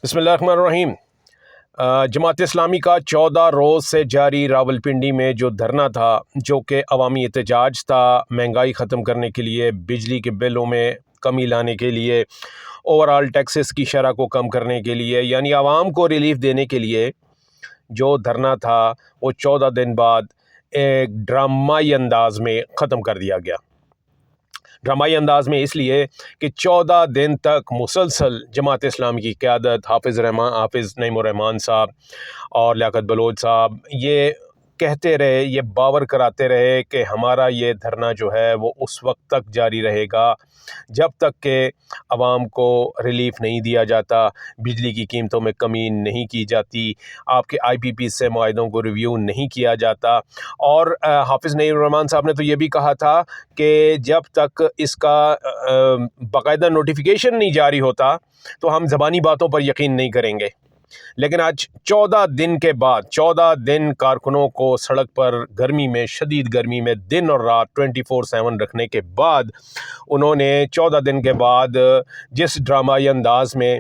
बिस्मिल्लाहिर्रहमानिर्रहीम। जमात इस्लामी का 14 रोज़ से जारी रावलपिंडी में जो धरना था, जो कि अवामी एहतजाज था, महंगाई ख़त्म करने के लिए, बिजली के बिलों में कमी लाने के लिए, ओवरऑल टैक्सेस की शरह को कम करने के लिए, यानी आवाम को रिलीफ देने के लिए जो धरना था, वो 14 दिन बाद एक ड्रामाई अंदाज में ख़त्म कर दिया गया। ड्रामाई अंदाज में इसलिए कि 14 दिन तक मुसलसल जमात इस्लामी की क़यादत हाफ़िज़ नईमुर रहमान साहब और लियाकत बलोच साहब ये कहते रहे, ये बावर कराते रहे कि हमारा ये धरना जो है वो उस वक्त तक जारी रहेगा जब तक कि आवाम को रिलीफ़ नहीं दिया जाता, बिजली की कीमतों में कमी नहीं की जाती, आपके IPP से मुआहदों को रिव्यू नहीं किया जाता। और हाफ़िज़ नईमुर रहमान साहब ने तो ये भी कहा था कि जब तक इसका बाकायदा नोटिफिकेशन नहीं जारी होता तो हम ज़बानी बातों पर यकीन नहीं करेंगे। लेकिन आज 14 दिन के बाद, 14 दिन कारकुनों को सड़क पर गर्मी में, शदीद गर्मी में दिन और रात 24/7 रखने के बाद उन्होंने 14 दिन के बाद जिस ड्रामाई अंदाज में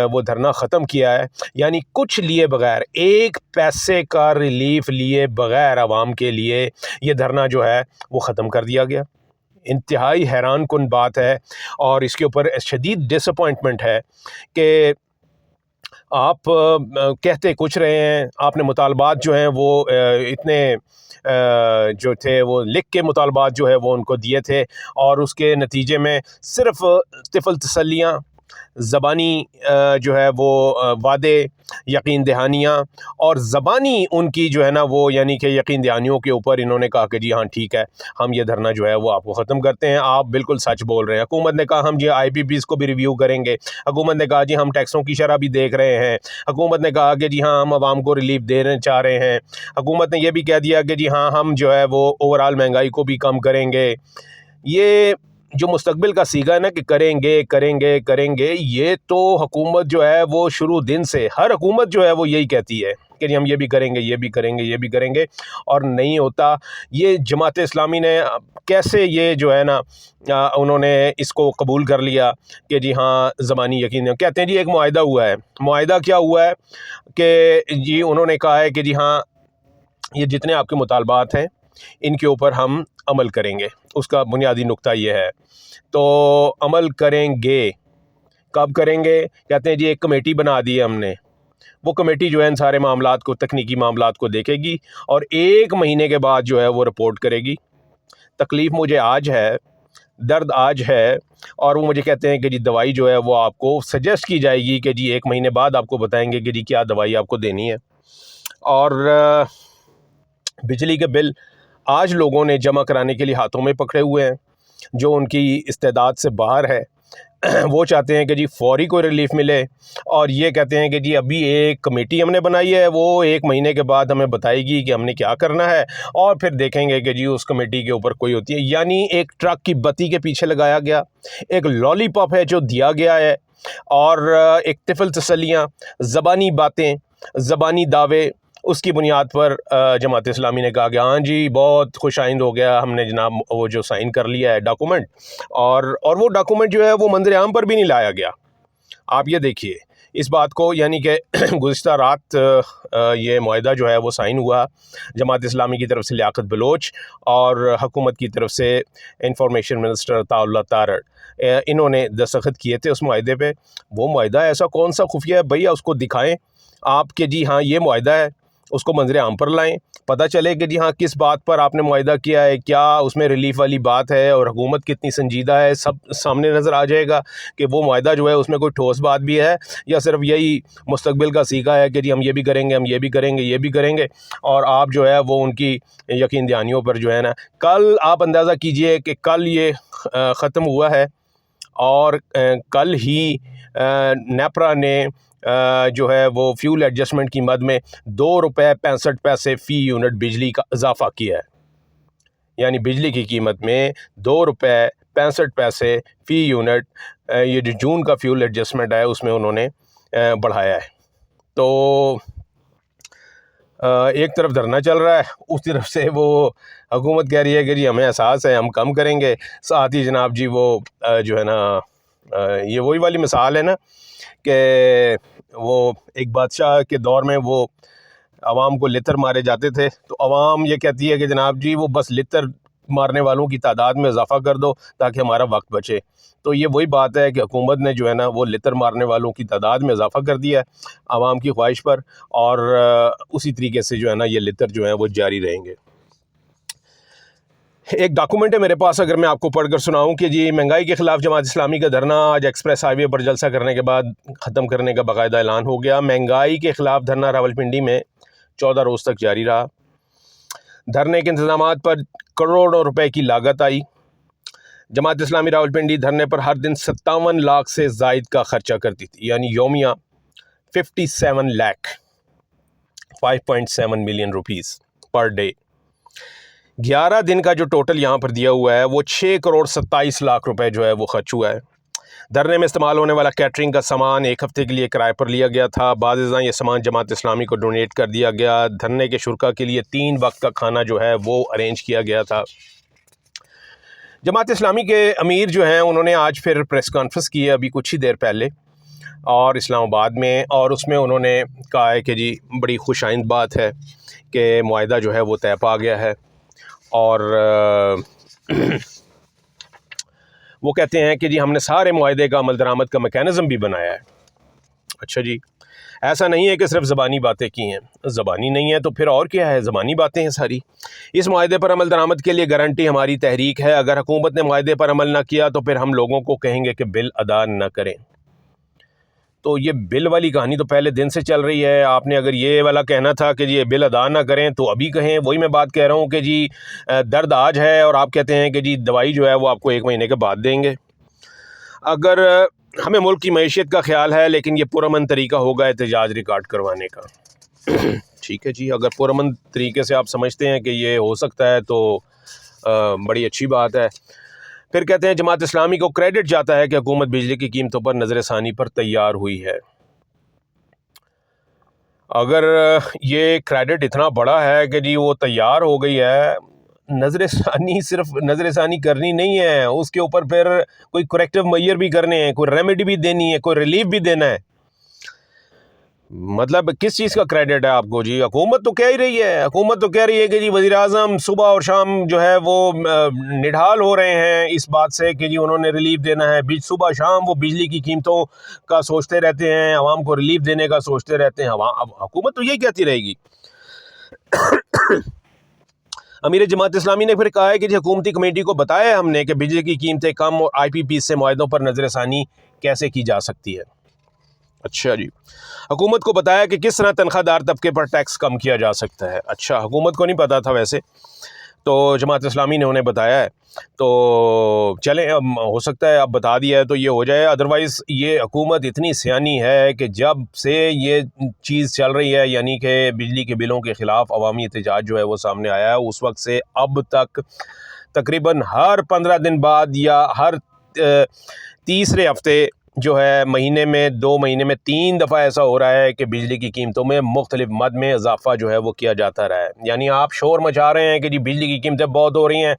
वो धरना ख़त्म किया है, यानी कुछ लिए बगैर, एक पैसे का रिलीफ लिए बगैर आवाम के लिए ये धरना जो है वो ख़त्म कर दिया गया। इंतहाई हैरान कुन बात है और इसके ऊपर शदीद डिसअपॉइंटमेंट है कि आप कहते कुछ रहे हैं, आपने मुतालबात जो हैं वो इतने जो थे वो लिख के मुतालबात जो है वो उनको दिए थे और उसके नतीजे में सिर्फ़ तिफ़ल तसल्लियाँ, ज़बानी जो है वो वादे, यकीन दहानियाँ और ज़बानी उनकी जो है ना वो, यानी कि यकीन दहानियों के ऊपर इन्होंने कहा कि जी हाँ ठीक है, हम ये धरना जो है वो आपको ख़त्म करते हैं। आप बिल्कुल सच बोल रहे हैं। हुकूमत ने कहा हम जी IPPs को भी रिव्यू करेंगे। हुकूमत ने कहा जी हम टैक्सों की शरह भी देख रहे हैं। हुकूमत ने कहा कि जी हाँ हम आवाम को रिलीफ देना चाह रहे हैं। हुकूमत ने यह भी कह दिया कि जी हाँ हम जो है वो ओवरऑल महंगाई को भी कम करेंगे। ये जो मुस्तकबिल का सीगा है ना कि करेंगे करेंगे करेंगे, ये तो हुकूमत जो है वो शुरू दिन से, हर हुकूमत जो है वो यही कहती है कि जी हम ये भी करेंगे, ये भी करेंगे, ये भी करेंगे, और नहीं होता। ये जमात इस्लामी ने कैसे ये जो है ना उन्होंने इसको कबूल कर लिया कि जी हाँ ज़बानी यकीन, कहते हैं जी एक मुआहिदा हुआ है। मुआहिदा क्या हुआ है कि जी उन्होंने कहा है कि जी हाँ ये जितने आपके मुतालबात हैं इनके ऊपर हम अमल करेंगे। उसका बुनियादी नुक्ता ये है। तो अमल करेंगे, कब करेंगे? कहते हैं जी एक कमेटी बना दी है हमने। वो कमेटी जो है इन सारे मामलात को, तकनीकी मामलात को देखेगी और 1 महीने के बाद जो है वो रिपोर्ट करेगी। तकलीफ़ मुझे आज है, दर्द आज है, और वो मुझे कहते हैं कि जी दवाई जो है वो आपको सजेस्ट की जाएगी कि जी 1 महीने बाद आपको बताएंगे कि जी क्या दवाई आपको देनी है। और बिजली के बिल आज लोगों ने जमा कराने के लिए हाथों में पकड़े हुए हैं, जो उनकी इस्तेदाद से बाहर है। वो चाहते हैं कि जी फौरी कोई रिलीफ मिले, और ये कहते हैं कि जी अभी एक कमेटी हमने बनाई है, वो 1 महीने के बाद हमें बताएगी कि हमने क्या करना है, और फिर देखेंगे कि जी उस कमेटी के ऊपर कोई होती है। यानी एक ट्रक की बत्ती के पीछे लगाया गया, एक लॉलीपॉप है जो दिया गया है, और एक तिफ़ल तसल्लियाँ, ज़बानी बातें, ज़बानी दावे, उसकी बुनियाद पर जमात इस्लामी ने कहा कि हाँ जी बहुत खुशाइंद हो गया, हमने जनाब वो जो साइन कर लिया है डॉक्यूमेंट, और वो डॉक्यूमेंट जो है वो मंजर आम पर भी नहीं लाया गया। आप ये देखिए इस बात को, यानी कि गुज़िश्ता रात ये मुआहिदा जो है वो साइन हुआ जमात इस्लामी की तरफ से लियाकत बलोच और हुकूमत की तरफ से इंफॉर्मेशन मिनिस्टर अताउल्लाह तारड़, इन्होंने दस्तखत किए थे उस मुआहिदे पे। वो मुआहिदा ऐसा कौन सा खुफिया है भैया, उसको दिखाएं आप कि जी हाँ ये मुआहिदा है, उसको मंजर आम पर लाएं, पता चले कि जी हाँ किस बात पर आपने मुआहिदा किया है, क्या उसमें रिलीफ वाली बात है और हुकूमत कितनी संजीदा है, सब सामने नज़र आ जाएगा कि वो मुआहिदा जो है उसमें कोई ठोस बात भी है या सिर्फ यही मुस्तकबिल का सीखा है कि जी हम ये भी करेंगे, हम ये भी करेंगे, ये भी करेंगे, और आप जो है वो उनकी यकीन दहानियों पर जो है ना, कल आप अंदाज़ा कीजिए कि कल ये ख़त्म हुआ है और कल ही नेपरा ने जो है वो फ्यूल एडजस्टमेंट की मद में ₹2.65 फ़ी यूनिट बिजली का इजाफ़ा किया है। यानी बिजली की कीमत में ₹2.65 फ़ी यूनिट ये जो जून का फ्यूल एडजस्टमेंट है उसमें उन्होंने बढ़ाया है। तो एक तरफ धरना चल रहा है, उस तरफ से वो हुकूमत कह रही है कि जी हमें एहसास है, हम कम करेंगे। साथ ही जनाब जी वो जो है ना ये वही वाली मिसाल है ना कि वो एक बादशाह के दौर में वो आवाम को लितर मारे जाते थे, तो आवाम ये कहती है कि जनाब जी वो बस लितर मारने वालों की तादाद में इजाफ़ा कर दो ताकि हमारा वक्त बचे। तो ये वही बात है कि हुकूमत ने जो है ना वो लितर मारने वालों की तादाद में इजाफ़ा कर दिया है आवाम की ख्वाहिश पर, और उसी तरीके से जो है ना ये लितर जो है वो जारी रहेंगे। एक डॉक्यूमेंट है मेरे पास, अगर मैं आपको पढ़कर सुनाऊं कि जी महंगाई के ख़िलाफ़ जमात इस्लामी का धरना आज एक्सप्रेस हाईवे पर जलसा करने के बाद ख़त्म करने का बाकायदा ऐलान हो गया। महंगाई के ख़िलाफ़ धरना रावलपिंडी में 14 रोज़ तक जारी रहा। धरने के इंतज़ामात पर करोड़ों रुपए की लागत आई। जमात इस्लामी रावलपिंडी धरने पर हर दिन 57 लाख से ज़ायद का खर्चा करती थी, यानी योमिया 57 lakh 5.7 million rupees per day. 11 दिन का जो टोटल यहाँ पर दिया हुआ है वो 6 करोड़ 27 लाख रुपए जो है वो खर्च हुआ है। धरने में इस्तेमाल होने वाला कैटरिंग का सामान 1 हफ्ते के लिए किराए पर लिया गया था। बाज़ ये सामान जमात इस्लामी को डोनेट कर दिया गया। धरने के शुरका के लिए 3 वक्त का खाना जो है वो अरेंज किया गया था। जमात इस्लामी के अमीर जो हैं उन्होंने आज फिर प्रेस कॉन्फ्रेंस की है अभी कुछ ही देर पहले और इस्लामाबाद में, और उसमें उन्होंने कहा है कि जी बड़ी खुशाइंद बात है कि मुआहदा जो है वो तय पा गया है, और वो कहते हैं कि जी हमने सारे मुआहदे का अमल दरामद का मैकेनिज़्म भी बनाया है। अच्छा जी, ऐसा नहीं है कि सिर्फ ज़बानी बातें की हैं। ज़बानी नहीं है तो फिर और क्या है, ज़बानी बातें हैं सारी। इस मुआहदे पर अमल दरामद के लिए गारंटी हमारी तहरीक है। अगर हुकूमत ने मुआहदे पर अमल ना किया तो फिर हम लोगों को कहेंगे कि बिल अदा न करें। तो ये बिल वाली कहानी तो पहले दिन से चल रही है। आपने अगर ये वाला कहना था कि जी ये बिल अदा ना करें तो अभी कहें। वही मैं बात कह रहा हूँ कि जी दर्द आज है और आप कहते हैं कि जी दवाई जो है वो आपको 1 महीने के बाद देंगे। अगर हमें मुल्क की मईशत का ख्याल है, लेकिन ये पुरअमन तरीका होगा एहतजाज रिकॉर्ड करवाने का। ठीक है जी, अगर पुरअमन तरीके से आप समझते हैं कि ये हो सकता है तो बड़ी अच्छी बात है। फिर कहते हैं जमात इस्लामी को क्रेडिट जाता है कि हुकूमत बिजली की कीमतों पर नज़रसानी पर तैयार हुई है। अगर ये क्रेडिट इतना बड़ा है कि जी वो तैयार हो गई है, नज़रसानी सिर्फ नज़रसानी करनी नहीं है, उसके ऊपर फिर कोई करेक्टिव मेजर भी करने हैं, कोई रेमेडी भी देनी है, कोई रिलीफ भी देना है। मतलब किस चीज़ का क्रेडिट है आपको जी? हुकूमत तो कह ही रही है, हुकूमत तो कह रही है कि जी वज़ीर आज़म सुबह और शाम जो है वो निढाल हो रहे हैं इस बात से कि जी उन्होंने रिलीफ देना है। सुबह शाम वो बिजली की कीमतों का सोचते रहते हैं, आवाम को रिलीफ देने का सोचते रहते हैं। अब हुकूमत तो यही कहती रहेगी। अमीर जमात इस्लामी ने फिर कहा है कि जी हुकूमती कमेटी को बताया है हमने कि बिजली की कीमतें कम और IPP से मुआहदों पर नज़रसानी कैसे की जा सकती है। अच्छा जी, हुकूमत को बताया कि किस तरह तनख्वाहदार तबके पर टैक्स कम किया जा सकता है। अच्छा, हुकूमत को नहीं पता था वैसे, तो जमात इस्लामी ने उन्हें बताया है। तो चलें, अब हो सकता है अब बता दिया है तो ये हो जाए। अदरवाइज़ ये हुकूमत इतनी सियानी है कि जब से ये चीज़ चल रही है, यानी कि बिजली के बिलों के ख़िलाफ़ अवामी एहतजाज जो है वो सामने आया है, उस वक्त से अब तक तकरीबन हर 15 दिन बाद या हर तीसरे हफ्ते जो है महीने में 2 महीने में 3 दफ़ा ऐसा हो रहा है कि बिजली की कीमतों में मुख्तलिफ मद में इजाफ़ा जो है वो किया जाता रहा है। यानी आप शोर मचा रहे हैं कि जी बिजली की कीमतें बहुत हो रही हैं,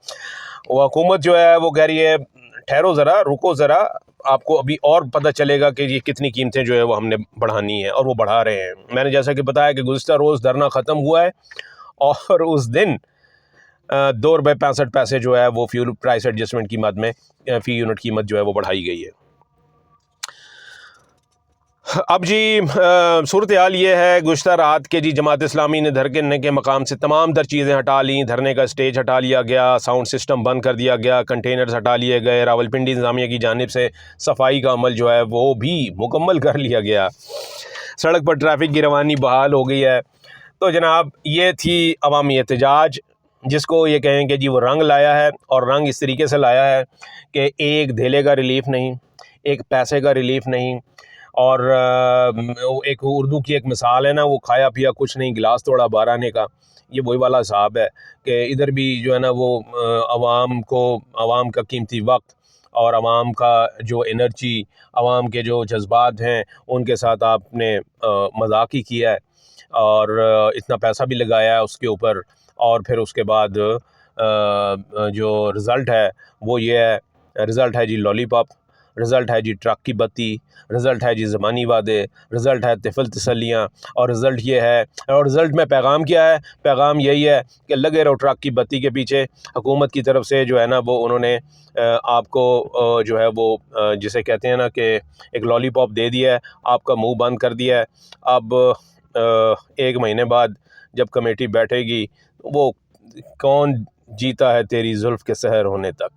वो हुकूमत जो है वो कह रही है ठहरो ज़रा, रुको ज़रा, आपको अभी और पता चलेगा कि ये कितनी कीमतें जो है वो हमने बढ़ानी है, और वो बढ़ा रहे हैं। मैंने जैसा कि बताया कि गुज़िश्ता रोज़ धरना ख़त्म हुआ है और उस दिन 2 रुपये 65 पैसे जो है वो फ्यूल प्राइस एडजस्टमेंट की मद में फ़ी यूनिट कीमत जो है वो बढ़ाई गई है। अब जी सूरत हाल ये है, गुज़िश्ता रात के जी जमात इस्लामी ने धरने के मकाम से तमाम तर चीज़ें हटा लीं। धरने का स्टेज हटा लिया गया, साउंड सिस्टम बंद कर दिया गया, कंटेनर्स हटा लिए गए, रावलपिंडी इंतज़ामिया की जानिब से सफाई का अमल जो है वो भी मुकम्मल कर लिया गया। सड़क पर ट्रैफिक की रवानी बहाल हो गई है। तो जनाब ये थी अवामी एहतजाज, जिसको ये कहें कि जी वो रंग लाया है, और रंग इस तरीके से लाया है कि एक धेले का रिलीफ नहीं, एक पैसे का रिलीफ नहीं, और एक उर्दू की एक मिसाल है ना, वो खाया पिया कुछ नहीं, गिलास तोड़ा 12 आने का। ये वही वाला हिसाब है कि इधर भी जो है ना वो आवाम का कीमती वक्त और आवाम का जो एनर्जी, आवाम के जो जज्बात हैं, उनके साथ आपने मजाक ही किया है और इतना पैसा भी लगाया है उसके ऊपर, और फिर उसके बाद जो रिज़ल्ट है वो ये है, रिज़ल्ट है जी लॉलीपॉप। रिज़ल्ट है जी ट्रक की बत्ती, रिज़ल्ट है जी ज़बानी वादे, रिज़ल्ट है तिफ़ल तसल्लियाँ, और रिज़ल्ट ये है, और रिज़ल्ट में पैगाम क्या है? पैगाम यही है कि लगे रहो ट्रक की बत्ती के पीछे। हुकूमत की तरफ से जो है ना वो उन्होंने आपको जो है वो जिसे कहते हैं ना कि एक लॉलीपॉप दे दिया है, आपका मुंह बंद कर दिया है। अब 1 महीने बाद जब कमेटी बैठेगी वो कौन जीता है तेरी जुल्फ़ के सहर होने तक।